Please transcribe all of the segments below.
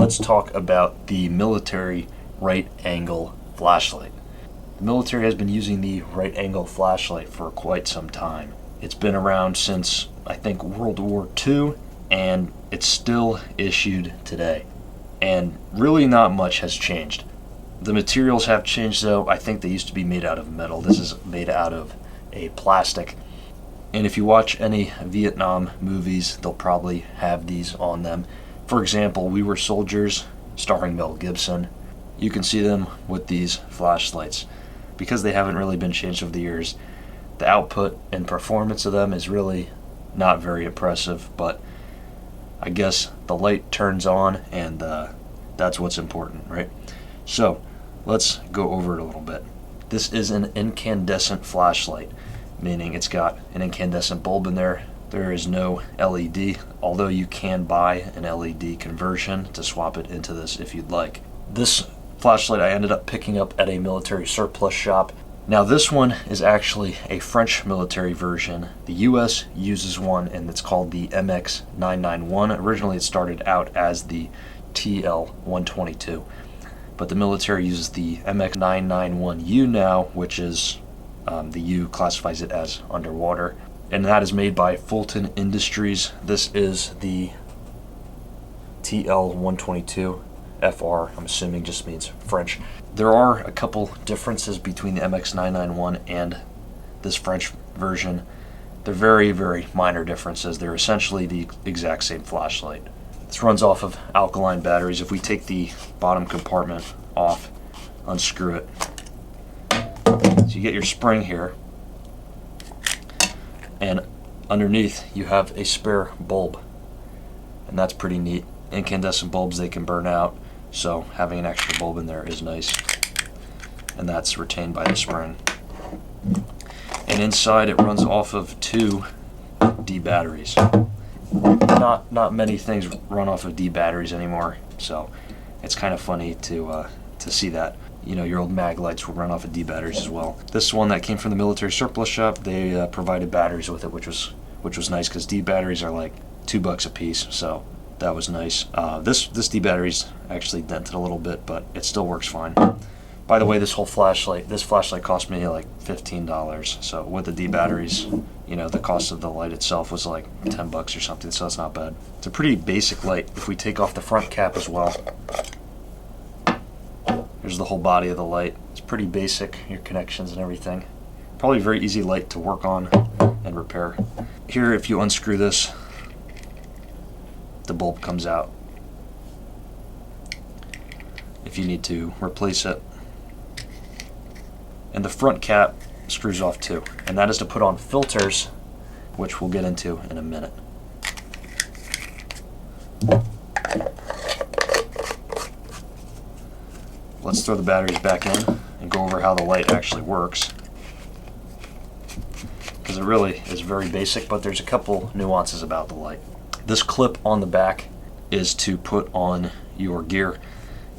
let's talk about the military right angle flashlight. The military has been using the right angle flashlight for quite some time. It's been around since, I think, World War II, and it's still issued today. And really not much has changed. The materials have changed though. I think they used to be made out of metal. This is made out of a plastic. And if you watch any Vietnam movies, they'll probably have these on them. For example, We Were Soldiers, starring Mel Gibson. You can see them with these flashlights. Because they haven't really been changed over the years, the output and performance of them is really not very impressive, but I guess the light turns on and that's what's important, right? So let's go over it a little bit. This is an incandescent flashlight, meaning it's got an incandescent bulb in there. There is no LED, although you can buy an LED conversion to swap it into this if you'd like. This flashlight I ended up picking up at a military surplus shop. Now this one is actually a French military version. The US uses one and it's called the MX991. Originally it started out as the TL122, but the military uses the MX991U now, which is the U classifies it as underwater, and that is made by Fulton Industries. This is the TL122. FR, I'm assuming just means French. There are a couple differences between the MX991 and this French version. They're very, very minor differences. They're essentially the exact same flashlight. This runs off of alkaline batteries. If we take the bottom compartment off, unscrew it, so you get your spring here, and underneath you have a spare bulb, and that's pretty neat. Incandescent bulbs, they can burn out, so having an extra bulb in there is nice, and that's retained by the spring. And inside it runs off of 2 D batteries. Not many things run off of D batteries anymore, so it's kind of funny to see that. You know, your old mag lights will run off of D batteries as well. This one that came from the military surplus shop, they provided batteries with it, which was nice because D batteries are like $2 a piece, so that was nice. This D battery's actually dented a little bit, but it still works fine. By the way, this flashlight cost me like $15. So with the D batteries, you know, the cost of the light itself was like $10 or something, so that's not bad. It's a pretty basic light. If we take off the front cap as well, there's the whole body of the light. It's pretty basic, your connections and everything. Probably a very easy light to work on and repair. Here, if you unscrew this, the bulb comes out if you need to replace it. And the front cap screws off too, and that is to put on filters, which we'll get into in a minute. Let's throw the batteries back in and go over how the light actually works, because it really is very basic, but there's a couple nuances about the light. This clip on the back is to put on your gear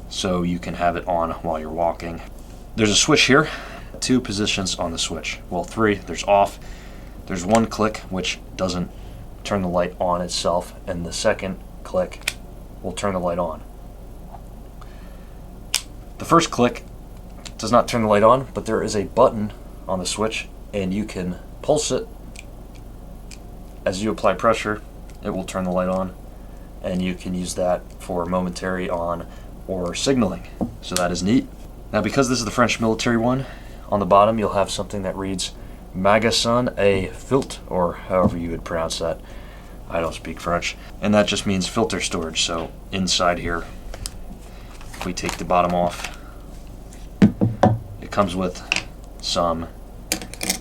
so you can have it on while you're walking. There's a switch here, 2 positions on the switch. Well, 3. There's off. There's 1 click which doesn't turn the light on itself, and the second click will turn the light on. The first click does not turn the light on, but there is a button on the switch and you can pulse it. As you apply pressure, it will turn the light on, and you can use that for momentary on or signaling. So that is neat. Now, because this is the French military one, on the bottom you'll have something that reads Magasin à filtre, or however you would pronounce that. I don't speak French. And that just means filter storage. So inside here, if we take the bottom off, it comes with some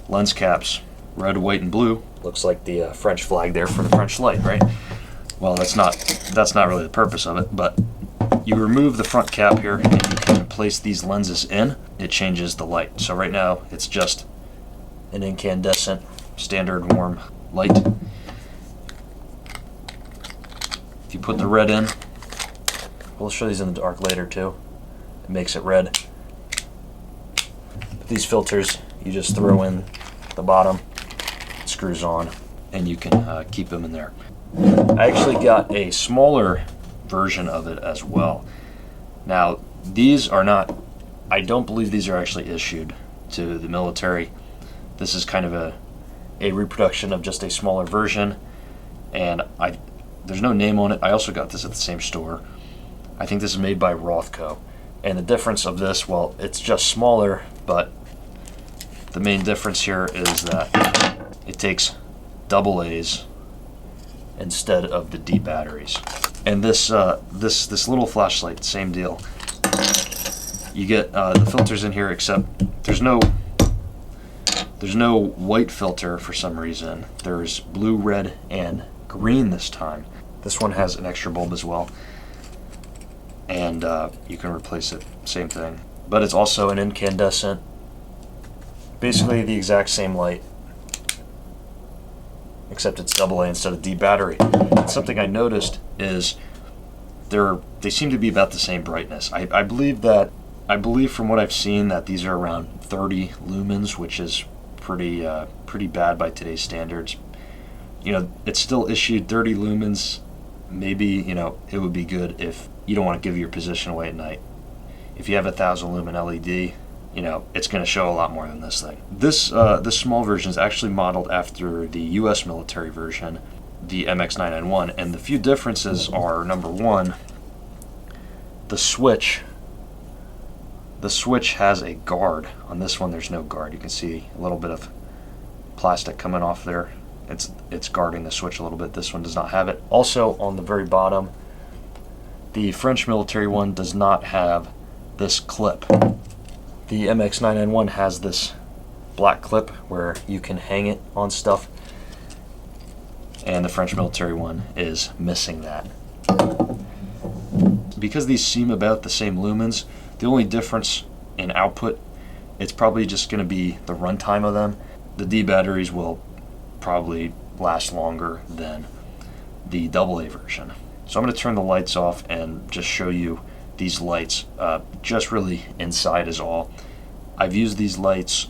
lens caps, red, white, and blue. Looks like the French flag there for the French light, right? Well, that's not really the purpose of it, but you remove the front cap here and you can place these lenses in. It changes the light. So right now it's just an incandescent standard warm light. If you put the red in, we'll show these in the dark later too. It makes it red. But these filters, you just throw in the bottom, it screws on, and you can keep them in there. I actually got a smaller version of it as well. Now, these are not, I don't believe these are actually issued to the military. This is kind of a reproduction of just a smaller version, and there's no name on it. I also got this at the same store. I think this is made by Rothco. And the difference of this, well, it's just smaller, but the main difference here is that it takes AA's instead of the D batteries. And this little flashlight, same deal. You get the filters in here, except there's no white filter for some reason. There's blue, red, and green this time. This one has an extra bulb as well, and you can replace it, same thing. But it's also an incandescent, basically the exact same light, except it's AA instead of D battery. And something I noticed is they seem to be about the same brightness. I believe from what I've seen that these are around 30 lumens, which is pretty bad by today's standards. You know, it's still issued 30 lumens. Maybe, you know, it would be good if you don't want to give your position away at night. If you have a 1,000 lumen LED, you know, it's going to show a lot more than this thing. This small version is actually modeled after the U.S. military version, the MX991, and the few differences are, number one, the switch. The switch has a guard. On this one, there's no guard. You can see a little bit of plastic coming off there. It's guarding the switch a little bit. This one does not have it. Also, on the very bottom, the French military one does not have this clip. The MX991 has this black clip where you can hang it on stuff, and the French military one is missing that. Because these seem about the same lumens, the only difference in output, it's probably just going to be the runtime of them. The D batteries will probably last longer than the AA version. So I'm going to turn the lights off and just show you these lights. Just really inside is all. I've used these lights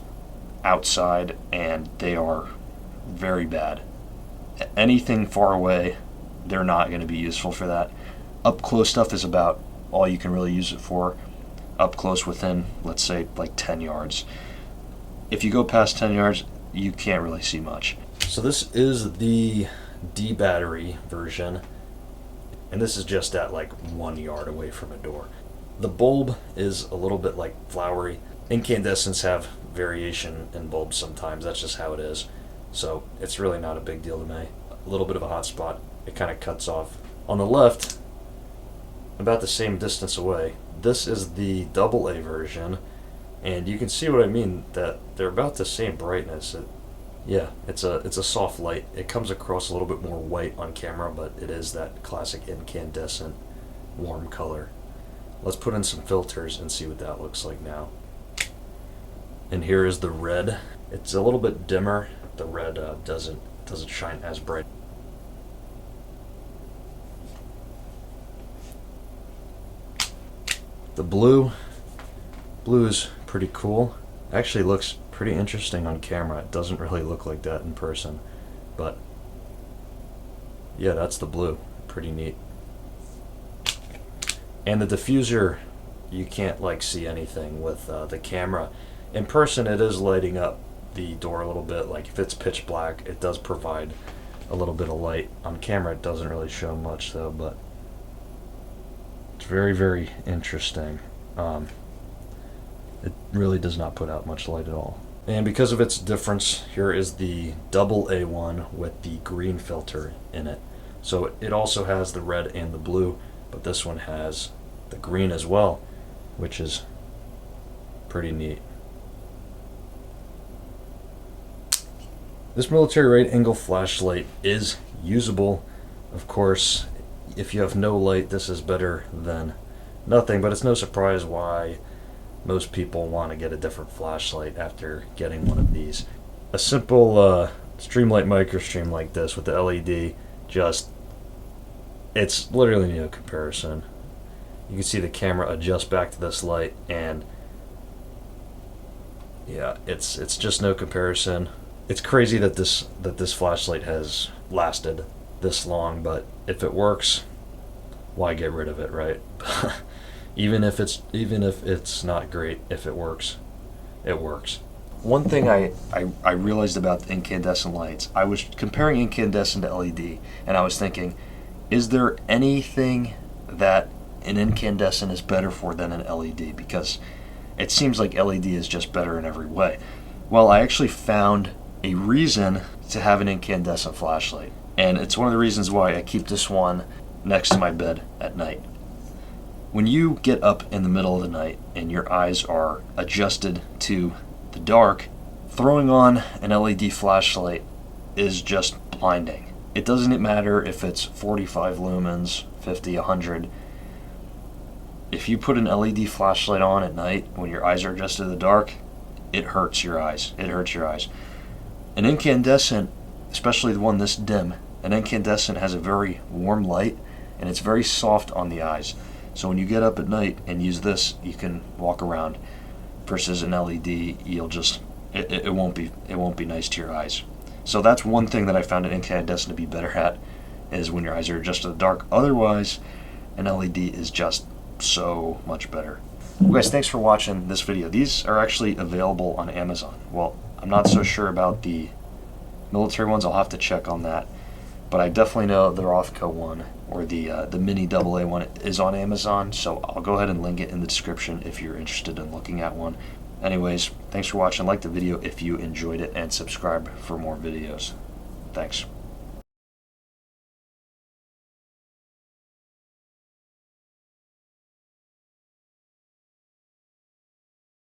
outside and they are very bad. Anything far away, they're not going to be useful for that. Up close stuff is about all you can really use it for. Up close within, let's say, like 10 yards. If you go past 10 yards, you can't really see much. So this is the D battery version, and this is just at like 1 yard away from a door. The bulb is a little bit like flowery. Incandescents have variation in bulbs sometimes, that's just how it is. So it's really not a big deal to me. A little bit of a hot spot, it kind of cuts off. On the left, about the same distance away, this is the AA version, and you can see what I mean, that they're about the same brightness. Yeah, it's a soft light. It comes across a little bit more white on camera, but it is that classic incandescent warm color. Let's put in some filters and see what that looks like now. And here is the red. It's a little bit dimmer. The red doesn't shine as bright. The blue is pretty cool. Actually looks pretty interesting on camera. It doesn't really look like that in person, but yeah, that's the blue. Pretty neat. And the diffuser, you can't like see anything with the camera. In person, it is lighting up the door a little bit. Like if it's pitch black, it does provide a little bit of light. On camera, it doesn't really show much though, but it's very, very interesting. It really does not put out much light at all. And because of its difference, here is the AA one with the green filter in it. So it also has the red and the blue, but this one has the green as well, which is pretty neat. This military right angle flashlight is usable. Of course, if you have no light, this is better than nothing, but it's no surprise why most people want to get a different flashlight after getting one of these. A simple Streamlight microstream like this with the LED, it's literally no comparison. You can see the camera adjust back to this light, and yeah, it's just no comparison. It's crazy that this flashlight has lasted this long, but if it works, why get rid of it, right? even if it's not great, if it works, it works. One thing I realized about incandescent lights, I was comparing incandescent to LED, and I was thinking, is there anything that an incandescent is better for than an LED? Because it seems like LED is just better in every way. Well, I actually found a reason to have an incandescent flashlight, and it's one of the reasons why I keep this one next to my bed at night. When you get up in the middle of the night and your eyes are adjusted to the dark, throwing on an LED flashlight is just blinding. It doesn't matter if it's 45 lumens, 50, 100. If you put an LED flashlight on at night when your eyes are adjusted to the dark, it hurts your eyes. It hurts your eyes. An incandescent, especially the one this dim, an incandescent has a very warm light and it's very soft on the eyes. So when you get up at night and use this, you can walk around. Versus an LED, you'll just it won't be nice to your eyes. So that's one thing that I found an incandescent to be better at, is when your eyes are adjusted to the dark. Otherwise, an LED is just so much better. Well, guys, thanks for watching this video. These are actually available on Amazon. Well, I'm not so sure about the military ones. I'll have to check on that. But I definitely know the Rothco one or the mini AA one is on Amazon, so I'll go ahead and link it in the description if you're interested in looking at one. Anyways, thanks for watching. Like the video if you enjoyed it, and subscribe for more videos. Thanks.